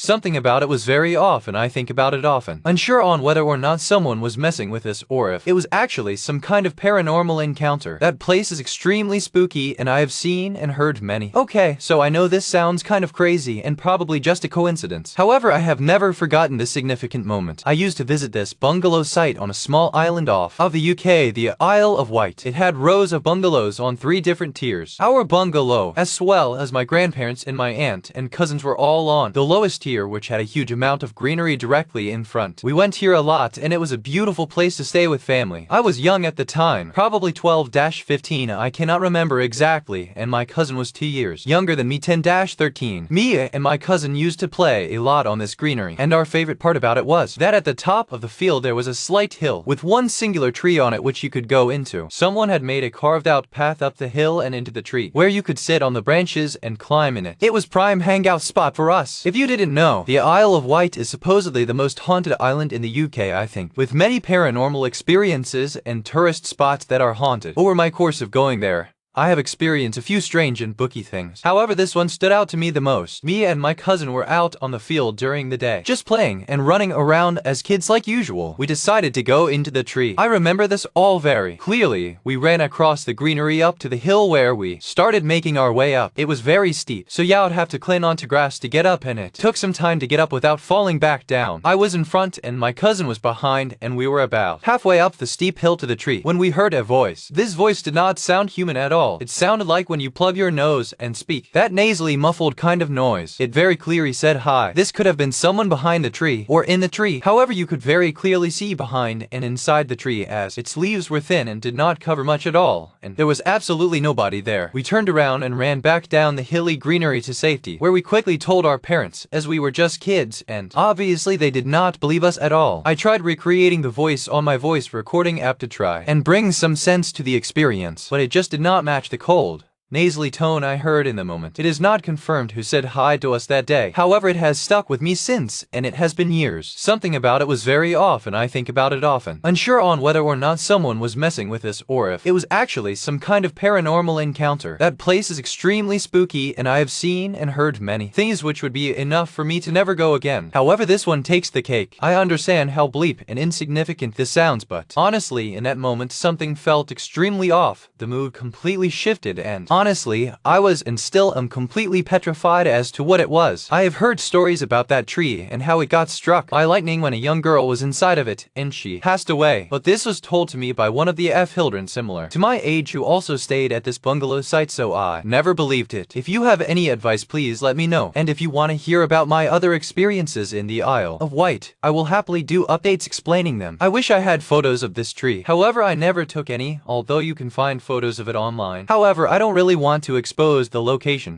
Something about it was very off and I think about it often. Unsure on whether or not someone was messing with us or if it was actually some kind of paranormal encounter. That place is extremely spooky and I have seen and heard many. Okay, so I know this sounds kind of crazy and probably just a coincidence. However, I have never forgotten this significant moment. I used to visit this bungalow site on a small island off of the UK, the Isle of Wight. It had rows of bungalows on 3 different tiers. Our bungalow, as well as my grandparents and my aunt and cousins, were all on the lowest tier, which had a huge amount of greenery directly in front. We went here a lot and it was a beautiful place to stay with family. I was young at the time, probably 12-15, I cannot remember exactly, and my cousin was 2 years younger than me, 10-13. Me and my cousin used to play a lot on this greenery, and our favorite part about it was that at the top of the field there was a slight hill with one singular tree on it which you could go into. Someone had made a carved out path up the hill and into the tree, where you could sit on the branches and climb in it. It was prime hangout spot for us. If you didn't know, the Isle of Wight is supposedly the most haunted island in the UK, I think, with many paranormal experiences and tourist spots that are haunted. Over my course of going there, I have experienced a few strange and booky things. However, this one stood out to me the most. Me and my cousin were out on the field during the day, just playing and running around as kids like usual. We decided to go into the tree. I remember this all very clearly. We ran across the greenery up to the hill where we started making our way up. It was very steep, so yeah, I'd have to cling onto grass to get up, and it took some time to get up without falling back down. I was in front and my cousin was behind, and we were about halfway up the steep hill to the tree when we heard a voice. This voice did not sound human at all. It sounded like when you plug your nose and speak. That nasally muffled kind of noise. It very clearly said hi. This could have been someone behind the tree or in the tree. However, you could very clearly see behind and inside the tree as its leaves were thin and did not cover much at all, and there was absolutely nobody there. We turned around and ran back down the hilly greenery to safety, where we quickly told our parents as we were just kids, and obviously they did not believe us at all. I tried recreating the voice on my voice recording app to try and bring some sense to the experience, but it just did not match the cold, nasally tone I heard in the moment. It is not confirmed who said hi to us that day. However, it has stuck with me since, and it has been years. Something about it was very off and I think about it often. Unsure on whether or not someone was messing with us or if it was actually some kind of paranormal encounter. That place is extremely spooky and I have seen and heard many things which would be enough for me to never go again. However, this one takes the cake. I understand how bleep and insignificant this sounds, but honestly, in that moment something felt extremely off. The mood completely shifted, and honestly, I was and still am completely petrified as to what it was. I have heard stories about that tree and how it got struck by lightning when a young girl was inside of it and she passed away. But this was told to me by one of the children similar to my age who also stayed at this bungalow site, so I never believed it. If you have any advice, please let me know. And if you want to hear about my other experiences in the Isle of Wight, I will happily do updates explaining them. I wish I had photos of this tree. However, I never took any, although you can find photos of it online. However, I don't really want to expose the location.